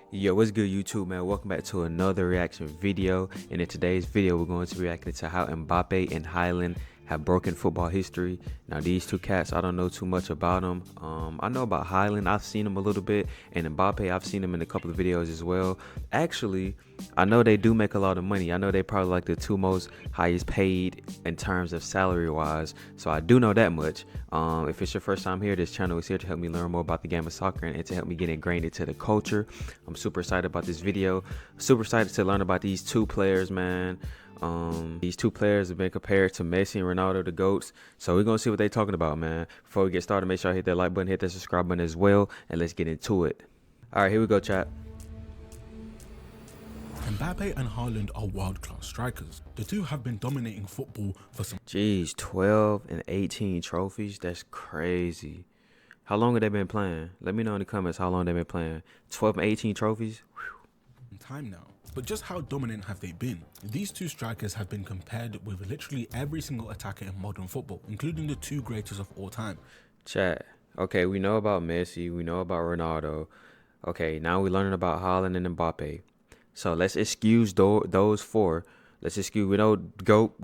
Yo, what's good YouTube, man? Welcome back to another reaction video. And in today's video, we're going to be reacting to how Mbappé and Haaland have broken football history. Now, these two cats, I don't know too much about them. I know about Haaland. I've seen him a little bit. And Mbappé, I've seen him in a couple of videos as well. Actually, I know they do make a lot of money. I know they probably like the two most highest paid in terms of salary-wise. So I do know that much. If it's your first time here, this channel is here to help me learn more about the game of soccer and to help me get ingrained into the culture. I'm super excited about this video. Super excited to learn about these two players, man. These two players have been compared to Messi and Ronaldo, the GOATs. So we're going to see what they're talking about, man. Before we get started, make sure I hit that like button, hit that subscribe button as well, and let's get into it. All right, here we go, chat. Mbappé and Haaland are world-class strikers. The two have been dominating football for some Jeez, 12 and 18 trophies? That's crazy. How long have they been playing? Let me know in the comments how long they've been playing. 12 and 18 trophies? Whew. time now. But just how dominant have they been? These two strikers have been compared with literally every single attacker in modern football, including the two greatest of all time. Chat. Okay, we know about Messi. We know about Ronaldo. Okay, now we're learning about Haaland and Mbappe. So let's excuse those four. Let's excuse, we know GOAT,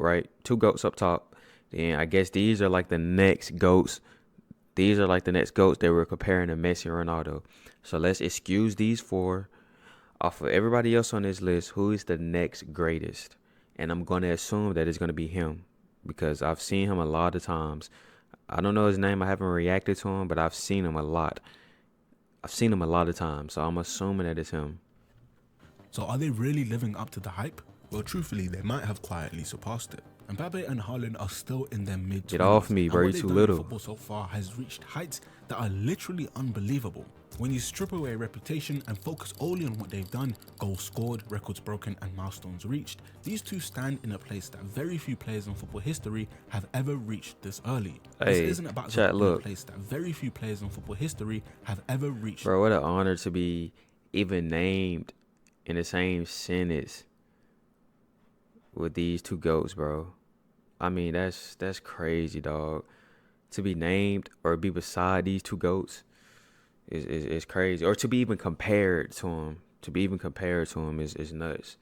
right? Two GOATs up top. Then I guess these are like the next GOATs. These are like the next GOATs they were comparing to Messi and Ronaldo. So let's excuse these four. Off of everybody else on this list, who is the next greatest? And I'm going to assume that it's going to be him because I've seen him a lot of times. I don't know his name. I haven't reacted to him, but I've seen him a lot. I've seen him a lot of times, so I'm assuming that it's him. So are they really living up to the hype? Well, truthfully, they might have quietly surpassed it. Mbappé and Haaland are still in their mid-20s. Get off me, bro. You're too little. Football so far has reached heights that are literally unbelievable. When you strip away reputation and focus only on what they've done, goals scored, records broken, and milestones reached, these two stand in a place that very few players in football history have ever reached this early. Hey, this isn't about chat, look. A place that very few players in football history have ever reached. Bro, what an honor to be even named in the same sentence with these two GOATs, bro. I mean, that's crazy, dog. To be named or be beside these two GOATs is crazy. Or to be even compared to him. To be even compared to him is nuts.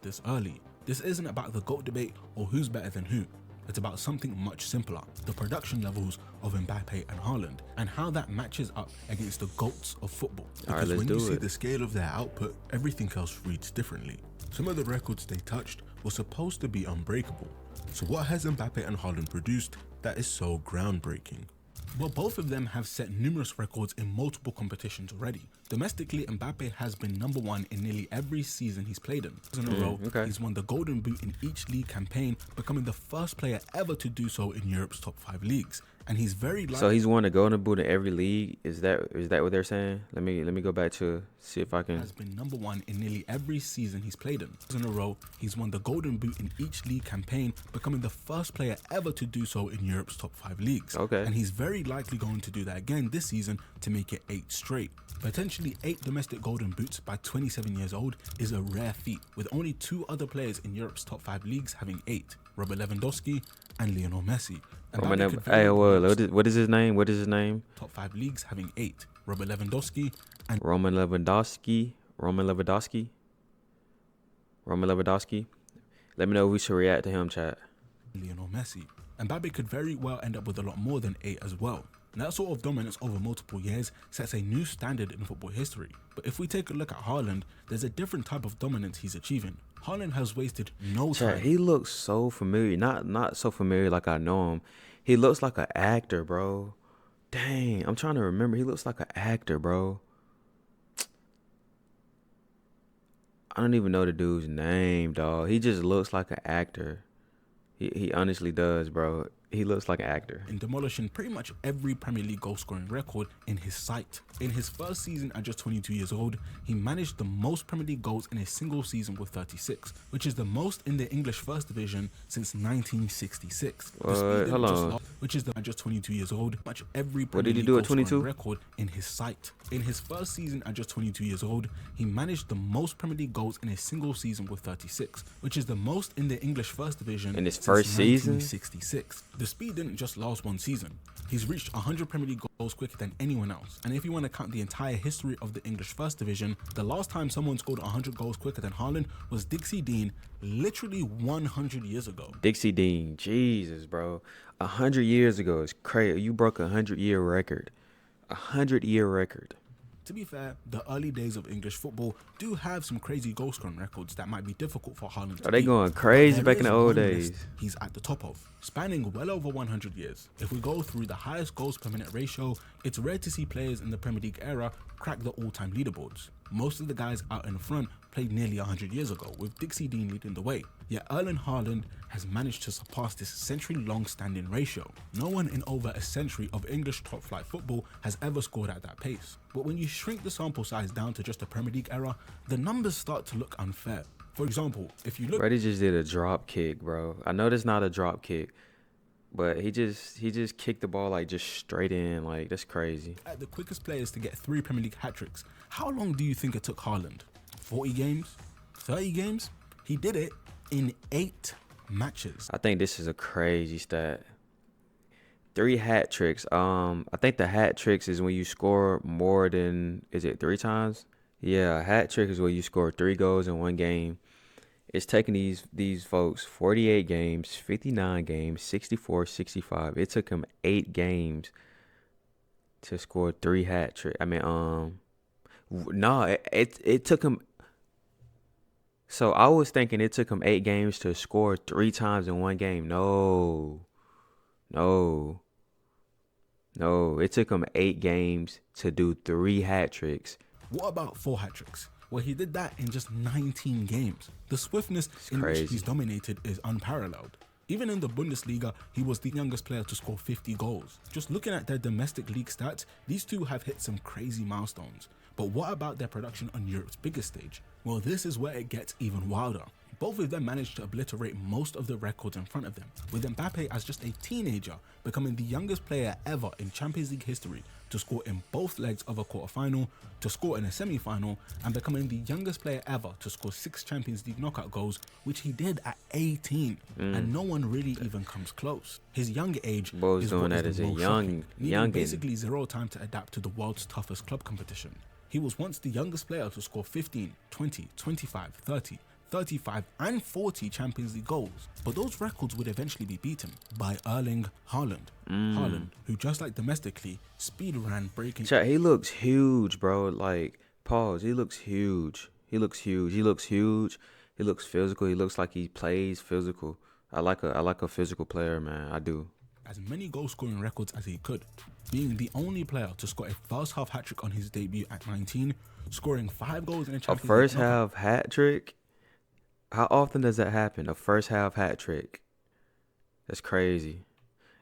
This early. This isn't about the GOAT debate or who's better than who. It's about something much simpler, the production levels of Mbappé and Haaland, and how that matches up against the GOATs of football. Because when you see the scale of their output, everything else reads differently. Some of the records they touched were supposed to be unbreakable. So what has Mbappé and Haaland produced that is so groundbreaking? Well, both of them have set numerous records in multiple competitions already. Domestically, Mbappé has been #1 in nearly every season he's played in. In a row, he's won the Golden Boot in each league campaign, becoming the first player ever to do so in Europe's top 5 leagues. And he's very likely. So he's won the Golden Boot in every league. Is that what they're saying? Let me go back to see if I can. Has been #1 in nearly every season he's played in a row. He's won the Golden Boot in each league campaign, becoming the first player ever to do so in Europe's top 5 leagues. Okay. And he's very likely going to do that again this season to make it 8 straight. Potentially 8 domestic Golden Boots by 27 years old is a rare feat, with only 2 other players in Europe's top 5 leagues having 8, Robert Lewandowski and Lionel Messi. Hey, what is his name? What is his name? Top 5 leagues having 8, Robert Lewandowski and Roman Lewandowski. Let me know if we should react to him, chat. Lionel Messi. Mbappé could very well end up with a lot more than 8 as well. And that sort of dominance over multiple years sets a new standard in football history. But if we take a look at Haaland, there's a different type of dominance he's achieving. Haaland has wasted no time. He looks so familiar. Not so familiar like I know him. He looks like an actor, bro. Dang, I'm trying to remember. He looks like an actor, bro. I don't even know the dude's name, dog. He just looks like an actor. He honestly does, bro. He looks like an actor. In demolishing pretty much every Premier League goal scoring record in his sight. In his first season at just 22 years old, he managed the most Premier League goals in a single season with 36, which is the most in the English First Division since 1966. Hold on. Which is at just 22 years old, much every Premier What did he League do at 22? record in his sight. In his first season at just 22 years old, he managed the most Premier League goals in a single season with 36, which is the most in the English First Division in his first season. 1966. The speed didn't just last one season. He's reached 100 Premier League goals quicker than anyone else. And if you want to count the entire history of the English First Division, the last time someone scored 100 goals quicker than Haaland was Dixie Dean, literally 100 years ago. Dixie Dean, Jesus, bro. 100 years ago is crazy. You broke a 100-year record. 100-year record. To be fair, the early days of English football do have some crazy goal scoring records that might be difficult for Haaland to beat. Are they going crazy back in the old There days? is one list he's at the top of, spanning well over 100 years. If we go through the highest goals per minute ratio, it's rare to see players in the Premier League era crack the all-time leaderboards. Most of the guys out in front played nearly 100 years ago, with Dixie Dean leading the way. Yet Erling Haaland has managed to surpass this century-long standing ratio. No one in over a century of English top-flight football has ever scored at that pace. But when you shrink the sample size down to just the Premier League era, the numbers start to look unfair. For example, if you look... Brady just did a drop kick, bro. I know that's not a drop kick, but he just kicked the ball like just straight in. Like, that's crazy. At the quickest players to get 3 Premier League hat-tricks, how long do you think it took Haaland? 40 games? 30 games? He did it in 8 matches. I think this is a crazy stat. 3 hat tricks. I think the hat tricks is when you score more than, is it 3 times? Yeah, a hat trick is where you score 3 goals in one game. It's taking these folks 48 games, 59 games, 64, 65. It took him 8 games to score 3 hat tricks. I mean, no, it took him. So I was thinking it took him 8 games to score 3 times in one game. No. It took him 8 games to do 3 hat tricks. What about 4 hat tricks? Well, he did that in just 19 games. The swiftness in which he's dominated is unparalleled. Even in the Bundesliga, he was the youngest player to score 50 goals. Just looking at their domestic league stats, these two have hit some crazy milestones. But what about their production on Europe's biggest stage? Well, this is where it gets even wilder. Both of them managed to obliterate most of the records in front of them, with Mbappé as just a teenager becoming the youngest player ever in Champions League history to score in both legs of a quarterfinal, to score in a semi-final, and becoming the youngest player ever to score 6 Champions League knockout goals, which he did at 18, and no one really even comes close. His young age is what is the most shocking, needing basically 0 time to adapt to the world's toughest club competition. He was once the youngest player to score 15, 20, 25, 30, 35 and 40 Champions League goals, but those records would eventually be beaten by Erling Haaland. Haaland, who just like domestically, speed ran breaking. Chat, he looks huge, bro. Like, pause. He looks huge. He looks huge. He looks huge. He looks physical. He looks like he plays physical. I like a physical player, man. I do. As many goal scoring records as he could, being the only player to score a first half hat trick on his debut at 19, scoring 5 goals in a Champions League. A first half hat trick? How often does that happen? A first half hat trick? That's crazy.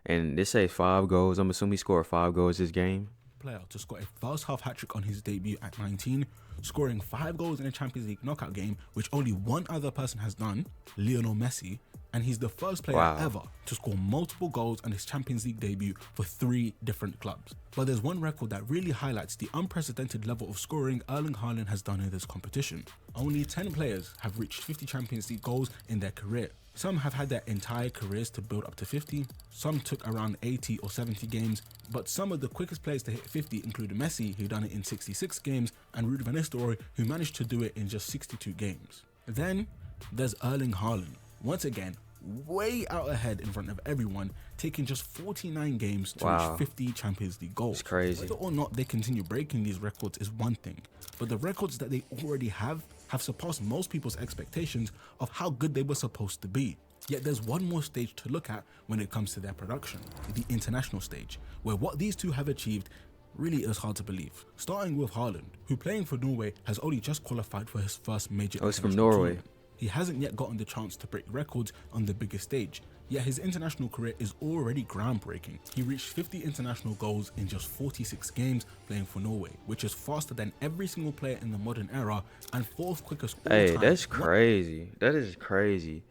And this says 5 goals. I'm assuming he scored 5 goals this game. Player to score a first half hat trick on his debut at 19, scoring 5 goals in a Champions League knockout game, which only one other person has done, Lionel Messi, and he's the first player ever to score multiple goals on his Champions League debut for 3 different clubs. But there's one record that really highlights the unprecedented level of scoring Erling Haaland has done in this competition. Only 10 players have reached 50 Champions League goals in their career. Some have had their entire careers to build up to 50, some took around 80 or 70 games, but some of the quickest players to hit 50 include Messi, who done it in 66 games, and Ruud van Nistelrooy, who managed to do it in just 62 games. Then there's Erling Haaland, once again way out ahead in front of everyone, taking just 49 games to reach 50 Champions League goals. It's crazy. Whether or not they continue breaking these records is one thing, but the records that they already have surpassed most people's expectations of how good they were supposed to be. Yet there's one more stage to look at when it comes to their production, the international stage, where what these two have achieved really is hard to believe. Starting with Haaland, who playing for Norway has only just qualified for his first major it's from Norway. Tournament. He hasn't yet gotten the chance to break records on the biggest stage, yet his international career is already groundbreaking. He reached 50 international goals in just 46 games playing for Norway, which is faster than every single player in the modern era and 4th quickest all time. Hey, that's crazy. That is crazy.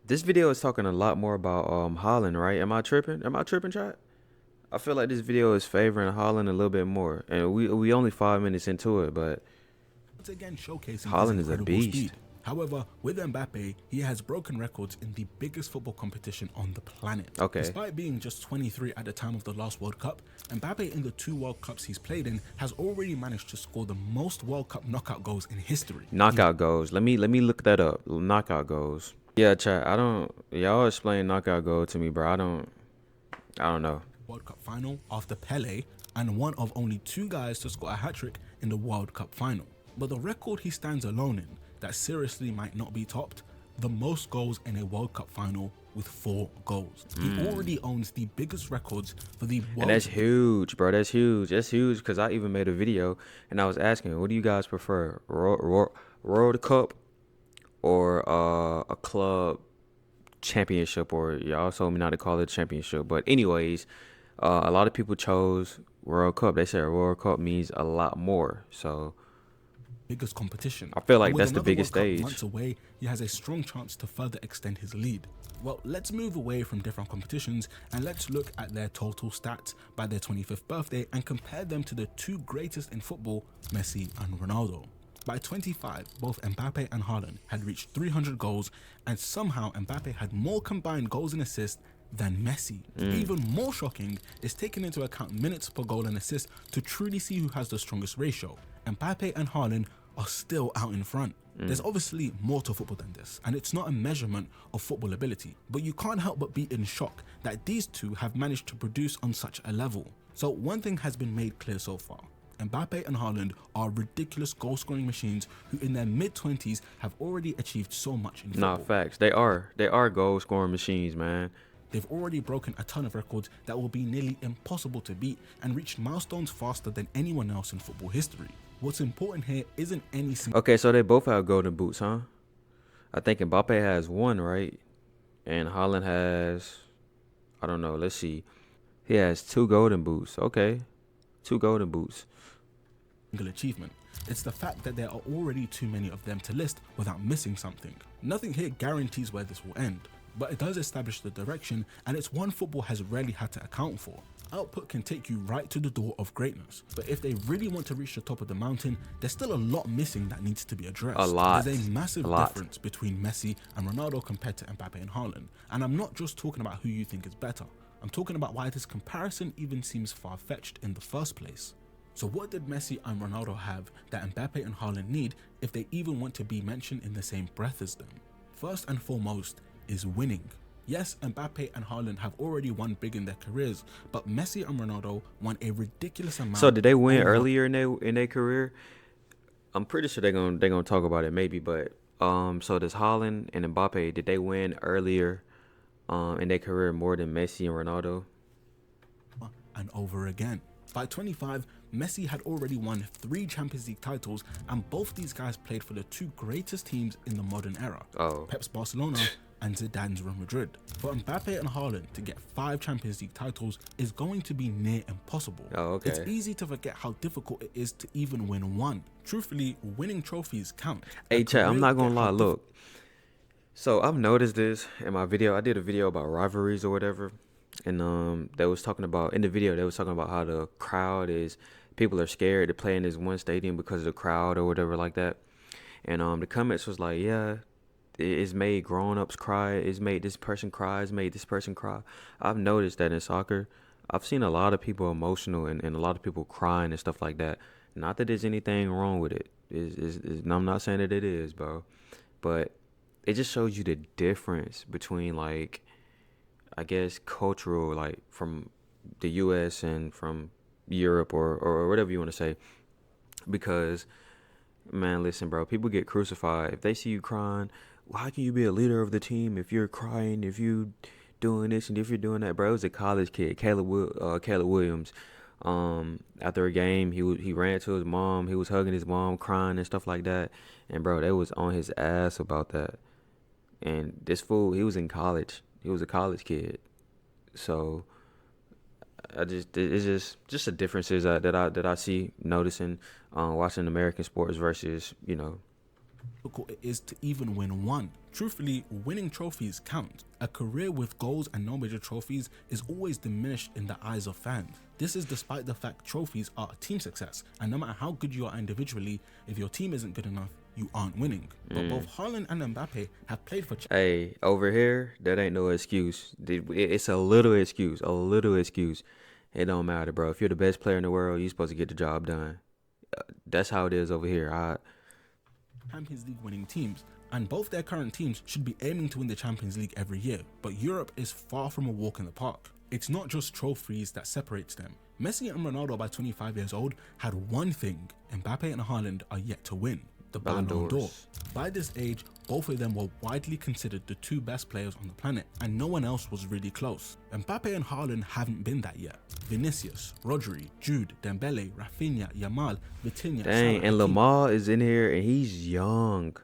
This video is talking a lot more about Haaland, right? Am I tripping? Chat? I feel like this video is favoring Haaland a little bit more, and we only 5 minutes into it, but again showcasing Haaland is a beast. Speed. However, with Mbappé, he has broken records in the biggest football competition on the planet. Okay. Despite being just 23 at the time of the last World Cup, Mbappé in the 2 World Cups he's played in has already managed to score the most World Cup knockout goals in history. Knockout goals. Let me look that up. Knockout goals. Yeah, chat. Y'all explain knockout goal to me, bro. I don't know. World Cup final after Pele, and one of only 2 guys to score a hat-trick in the World Cup final. But the record he stands alone in that seriously might not be topped, the most goals in a World Cup final with 4 goals. He already owns the biggest records for the World And that's huge, bro. That's huge. That's huge because I even made a video and I was asking, what do you guys prefer, World Cup or a club championship? Or y'all told me not to call it a championship. But anyways, a lot of people chose World Cup. They said World Cup means a lot more. So biggest competition. I feel like With that's the another biggest World Cup stage. months away, he has a strong chance to further extend his lead. Well, let's move away from different competitions and let's look at their total stats by their 25th birthday and compare them to the 2 greatest in football, Messi and Ronaldo. By 25, both Mbappé and Haaland had reached 300 goals, and somehow Mbappé had more combined goals and assists than Messi. Even more shocking is taking into account minutes per goal and assist to truly see who has the strongest ratio. Mbappé and Haaland are still out in front. There's obviously more to football than this, and it's not a measurement of football ability, but you can't help but be in shock that these 2 have managed to produce on such a level. So one thing has been made clear so far. Mbappé and Haaland are ridiculous goal-scoring machines who in their mid-20s have already achieved so much in football. Nah, facts. They are goal-scoring machines, man. They've already broken a ton of records that will be nearly impossible to beat and reached milestones faster than anyone else in football history. What's important here isn't any single... Okay, so they both have golden boots, huh? I think Mbappe has 1, right? And Haaland has, I don't know, let's see. He has 2 golden boots. Okay, 2 golden boots. achievement. It's the fact that there are already too many of them to list without missing something. Nothing here guarantees where this will end, but it does establish the direction, and it's one football has rarely had to account for. Output can take you right to the door of greatness, but if they really want to reach the top of the mountain, there's still a lot missing that needs to be addressed. A lot. There's a massive difference between Messi and Ronaldo compared to Mbappé and Haaland, and I'm not just talking about who you think is better. I'm talking about why this comparison even seems far-fetched in the first place. So what did Messi and Ronaldo have that Mbappé and Haaland need if they even want to be mentioned in the same breath as them? First and foremost is winning. Yes, Mbappé and Haaland have already won big in their careers, but Messi and Ronaldo won a ridiculous amount. So did they win earlier in their career? I'm pretty sure they're gonna talk about it maybe, but so does Haaland and Mbappé, did they win earlier in their career more than Messi and Ronaldo? And over again. By 25, Messi had already won 3 Champions League titles, and both these guys played for the 2 greatest teams in the modern era, Pep's Barcelona and Zidane's Real Madrid. For Mbappé and Haaland to get 5 Champions League titles is going to be near impossible. It's easy to forget how difficult it is to even win one. Truthfully, winning trophies count. Hey chat, I'm not gonna lie, look. So I've noticed this in my video. I did a video about rivalries or whatever. And they was talking about, in the video, they was talking about how the crowd is, people are scared to play in this one stadium because of the crowd or whatever like that. And the comments was like, yeah, it's made grown-ups cry, it's made this person cry, it's made this person cry. I've noticed that in soccer, I've seen a lot of people emotional and a lot of people crying and stuff like that. Not that there's anything wrong with it. I'm not saying that it is, bro. But it just shows you the difference between, like, I guess cultural, like from the US and from Europe or whatever you want to say. Because, man, listen, bro, people get crucified. If they see you crying, well, how can you be a leader of the team if you're crying, if you doing this and if you're doing that, bro? It was a college kid, Caleb Williams. After a game, he ran to his mom. He was hugging his mom, crying and stuff like that. And, bro, they was on his ass about that. And this fool, he was in college. He was a college kid, so it's just the differences that I see noticing watching American sports versus difficult it is to even win one. Truthfully, winning trophies count. A career with goals and no major trophies is always diminished in the eyes of fans. This is despite the fact trophies are a team success, and no matter how good you are individually, if your team isn't good enough, you aren't winning. But both Haaland and Mbappé have played for Hey, over here, that ain't no excuse. It's a little excuse, a little excuse. It don't matter, bro. If you're the best player in the world, you're supposed to get the job done. That's how it is over here. Champions League winning teams, and both their current teams should be aiming to win the Champions League every year. But Europe is far from a walk in the park. It's not just trophies that separates them. Messi and Ronaldo, by 25 years old, had one thing Mbappé and Haaland are yet to win: the Ballon d'Or. By this age, both of them were widely considered the two best players on the planet, and no one else was really close. Mbappé and Haaland haven't been that yet. Vinicius, Rodri, Jude, Dembele, Rafinha, Yamal, Vitinha, Dang, Salah, and Lamar is in here, and he's young.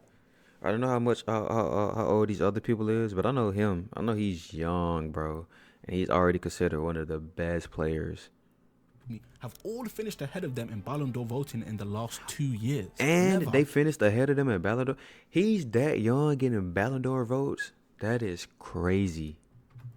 I don't know how old these other people is, but I know him. I know he's young, bro, and he's already considered one of the best players. Have all finished ahead of them in Ballon d'Or voting in the last 2 years. And they finished ahead of them in Ballon d'Or. He's that young getting Ballon d'Or votes. That is crazy.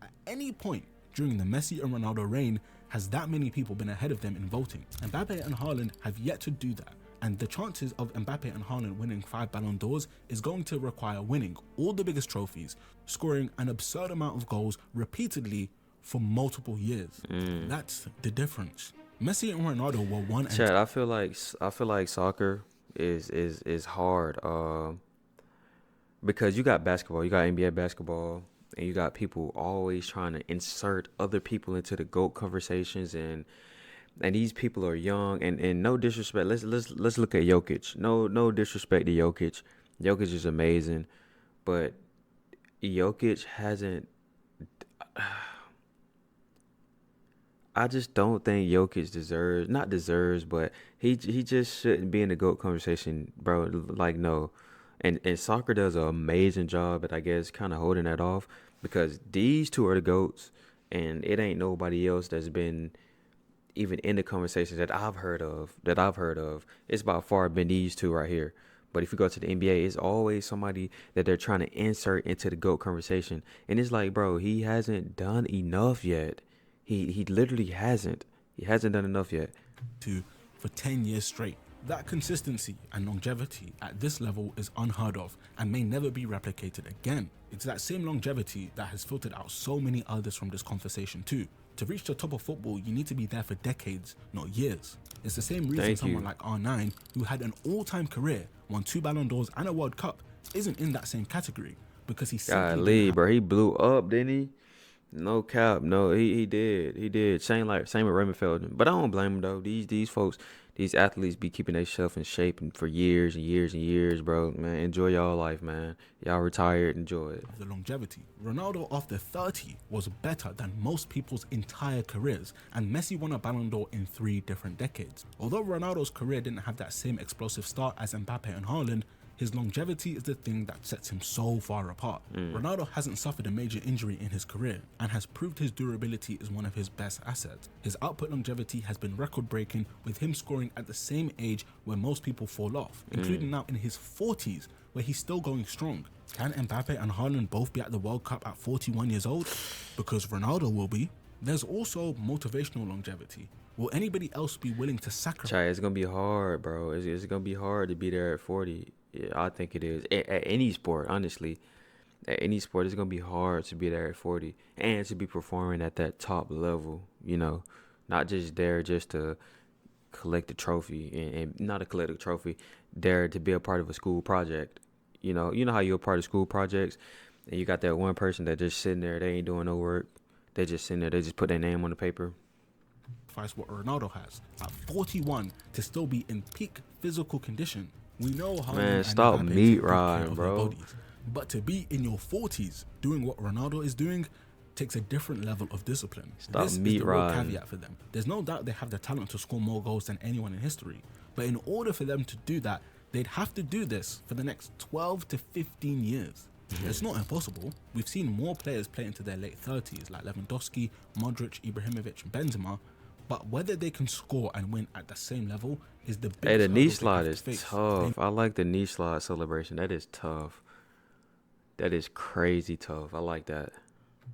At any point during the Messi and Ronaldo reign has that many people been ahead of them in voting. Mbappé and Haaland have yet to do that. And the chances of Mbappé and Haaland winning 5 Ballon d'Ors is going to require winning all the biggest trophies, scoring an absurd amount of goals repeatedly for multiple years. That's the difference. Messi and Ronaldo were one. Chad, I feel like soccer is hard because you got basketball, you got NBA basketball, and you got people always trying to insert other people into the GOAT conversations, and these people are young, and no disrespect. Let's look at Jokic. No disrespect to Jokic. Jokic is amazing, but Jokic hasn't. I just don't think Jokic deserves, but he just shouldn't be in the GOAT conversation, bro. Like, no. And soccer does an amazing job at, I guess, kind of holding that off, because these two are the GOATs, and it ain't nobody else that's been even in the conversation that I've heard of. It's by far been these two right here. But if you go to the NBA, it's always somebody that they're trying to insert into the GOAT conversation. And it's like, bro, he hasn't done enough yet. He literally hasn't. He hasn't done enough yet. For 10 years straight. That consistency and longevity at this level is unheard of and may never be replicated again. It's that same longevity that has filtered out so many others from this conversation too. To reach the top of football, you need to be there for decades, not years. It's the same reason someone like R9, who had an all-time career, won 2 Ballon d'Ors and a World Cup, isn't in that same category, because he simply bro, he blew up, didn't he? No cap, no, he did. Same with Raymond Felton, but I don't blame him though. These folks, these athletes be keeping themselves in shape and for years and years and years, bro. Man, enjoy y'all life, man. Y'all retired, enjoy it. The longevity. Ronaldo after 30 was better than most people's entire careers, and Messi won a Ballon d'Or in 3 different decades. Although Ronaldo's career didn't have that same explosive start as Mbappé and Haaland, his longevity is the thing that sets him so far apart. Ronaldo hasn't suffered a major injury in his career and has proved his durability is one of his best assets. His output longevity has been record-breaking, with him scoring at the same age where most people fall off, including now in his 40s, where he's still going strong. Can Mbappé and Haaland both be at the World Cup at 41 years old? Because Ronaldo will be. There's also motivational longevity. Will anybody else be willing to sacrifice? It's gonna be hard, bro. It's gonna be hard to be there at 40. Yeah, I think it is. At any sport, honestly. At any sport, it's going to be hard to be there at 40 and to be performing at that top level, you know. Not just there just to collect a trophy and not to collect a trophy, there to be a part of a school project. You know how you're a part of school projects and you got that one person that just sitting there, they ain't doing no work. They just sitting there, they just put their name on the paper. What Ronaldo has at 41 to still be in peak physical condition. We know how. Man, stop meat riding, bro. But to be in your 40s doing what Ronaldo is doing takes a different level of discipline. This is the real caveat for them. There's no doubt they have the talent to score more goals than anyone in history. But in order for them to do that, they'd have to do this for the next 12 to 15 years. It's not impossible. We've seen more players play into their late 30s like Lewandowski, Modric, Ibrahimovic, and Benzema. But whether they can score and win at the same level is the Hey, the biggest knee hurdle they slide have to is face. If they tough. I like the knee slide celebration. That is tough. That is crazy tough. I like that.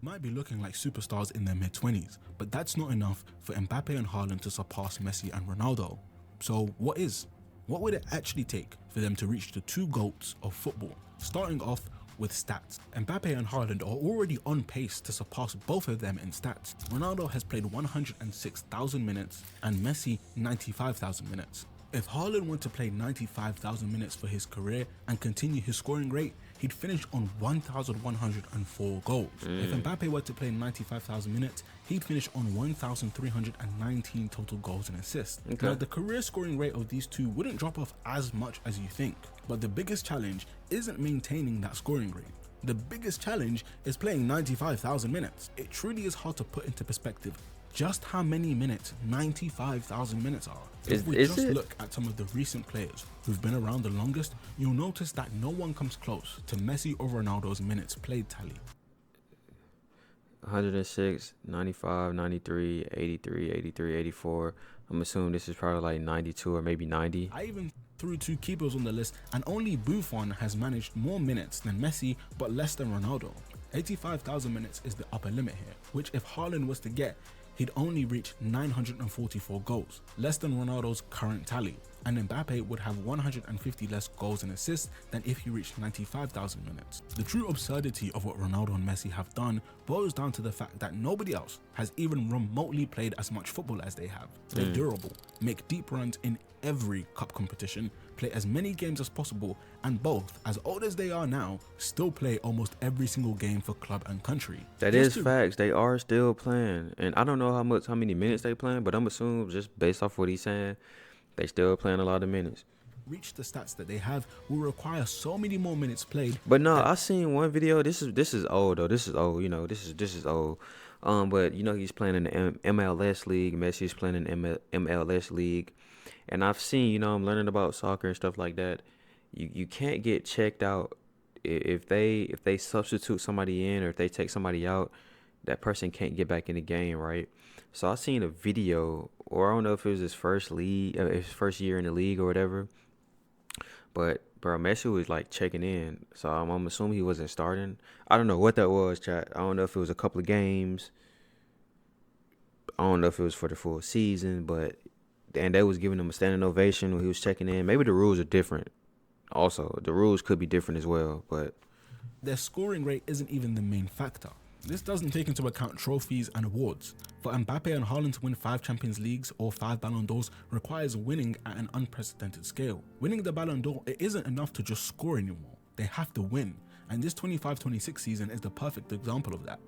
might be looking like superstars in their mid-20s, but that's not enough for Mbappe and Haaland to surpass Messi and Ronaldo. So what is? What would it actually take for them to reach the two GOATs of football? Starting off with stats. Mbappe and Haaland are already on pace to surpass both of them in stats. Ronaldo has played 106,000 minutes and Messi 95,000 minutes. If Haaland were to play 95,000 minutes for his career and continue his scoring rate, he'd finish on 1,104 goals. If Mbappe were to play 95,000 minutes, he'd finish on 1,319 total goals and assists. Okay. Now, the career scoring rate of these two wouldn't drop off as much as you think, but the biggest challenge isn't maintaining that scoring rate. The biggest challenge is playing 95,000 minutes. It truly is hard to put into perspective just how many minutes 95,000 minutes are. If we just look at some of the recent players who've been around the longest, you'll notice that no one comes close to Messi or Ronaldo's minutes played tally. 106, 95, 93, 83, 83, 84. I'm assuming this is probably like 92 or maybe 90. I even threw two keepers on the list, and only Buffon has managed more minutes than Messi but less than Ronaldo. 85,000 minutes is the upper limit here, which if Haaland was to get, he'd only reach 944 goals, less than Ronaldo's current tally, and Mbappe would have 150 less goals and assists than if he reached 95,000 minutes. The true absurdity of what Ronaldo and Messi have done boils down to the fact that nobody else has even remotely played as much football as they have. They're durable, make deep runs in every cup competition, play as many games as possible, and both, as old as they are now, still play almost every single game for club and country. That is facts. They are still playing, and I don't know how many minutes they playing, but I'm assuming just based off what he's saying, they still playing a lot of minutes. Reach the stats that they have will require so many more minutes played. But no, I seen one video. This is old though. This is old. You know, this is old. But you know he's playing in the MLS league. Messi's playing in the MLS league, and I've seen, you know, I'm learning about soccer and stuff like that. You can't get checked out if they substitute somebody in, or if they take somebody out. That person can't get back in the game, right? So I seen a video, or I don't know if it was his first year in the league or whatever. But bro, Messi was like checking in, so I'm assuming he wasn't starting. I don't know what that was, chat. I don't know if it was a couple of games. I don't know if it was for the full season, and they was giving him a standing ovation when he was checking in. Maybe the rules are different. Also, the rules could be different as well, but their scoring rate isn't even the main factor. This doesn't take into account trophies and awards. For Mbappe and Haaland to win 5 Champions Leagues or 5 Ballon d'Ors requires winning at an unprecedented scale. Winning the Ballon d'Or, it isn't enough to just score anymore. They have to win. And this 25-26 season is the perfect example of that.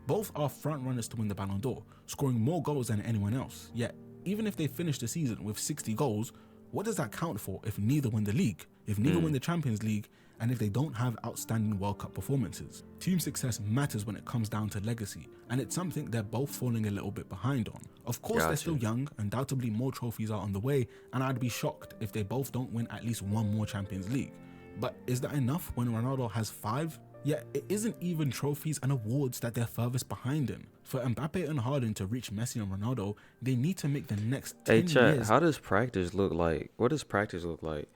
Both are front runners to win the Ballon d'Or, scoring more goals than anyone else. Yet, even if they finish the season with 60 goals, what does that count for if neither win the league, if neither win the Champions League, and if they don't have outstanding World Cup performances? Team success matters when it comes down to legacy, and it's something they're both falling a little bit behind on. Of course, they're still young, undoubtedly more trophies are on the way, and I'd be shocked if they both don't win at least one more Champions League. But is that enough when Ronaldo has 5? Yet it isn't even trophies and awards that they're furthest behind in. For Mbappe and Haaland to reach Messi and Ronaldo, they need to make the next 10 years. How does practice look like? What does practice look like?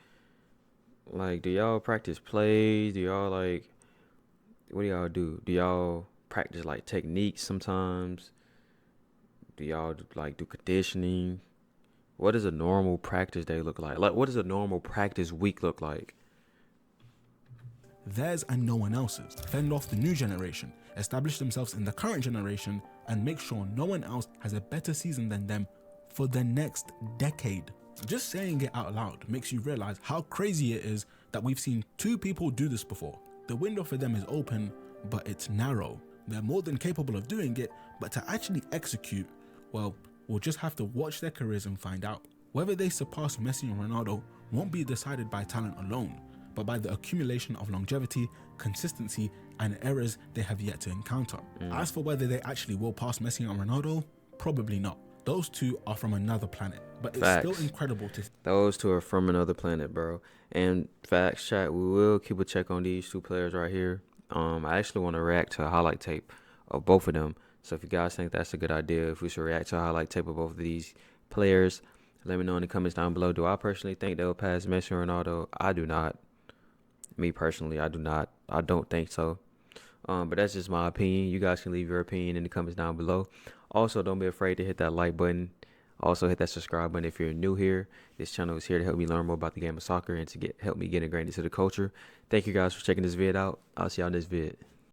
Like, do y'all practice plays? Do y'all what do y'all do? Do y'all practice like techniques sometimes? Do y'all like do conditioning? What does a normal practice day look like? Like, what does a normal practice week look like? Theirs and no one else's. Fend off the new generation, establish themselves in the current generation, and make sure no one else has a better season than them for the next decade. Just saying it out loud makes you realize how crazy it is that we've seen 2 people do this before. The window for them is open, but it's narrow. They're more than capable of doing it, but to actually execute, well, we'll just have to watch their careers and find out. Whether they surpass Messi and Ronaldo won't be decided by talent alone, but by the accumulation of longevity, consistency, and errors they have yet to encounter. As for whether they actually will pass Messi and Ronaldo, probably not. Those 2 are from another planet, but it's still incredible to... Those 2 are from another planet, bro. And facts, chat, we will keep a check on these 2 players right here. I actually want to react to a highlight tape of both of them So if you guys think that's a good idea, if we should react to a highlight tape of both of these players, let me know in the comments down below. Do I personally think they'll pass Messi or Ronaldo? I do not. Me personally, I do not. I don't think so. But that's just my opinion. You guys can leave your opinion in the comments down below. Also, don't be afraid to hit that like button. Also, hit that subscribe button if you're new here. This channel is here to help me learn more about the game of soccer and to help me get ingrained into the culture. Thank you guys for checking this vid out. I'll see y'all in this vid.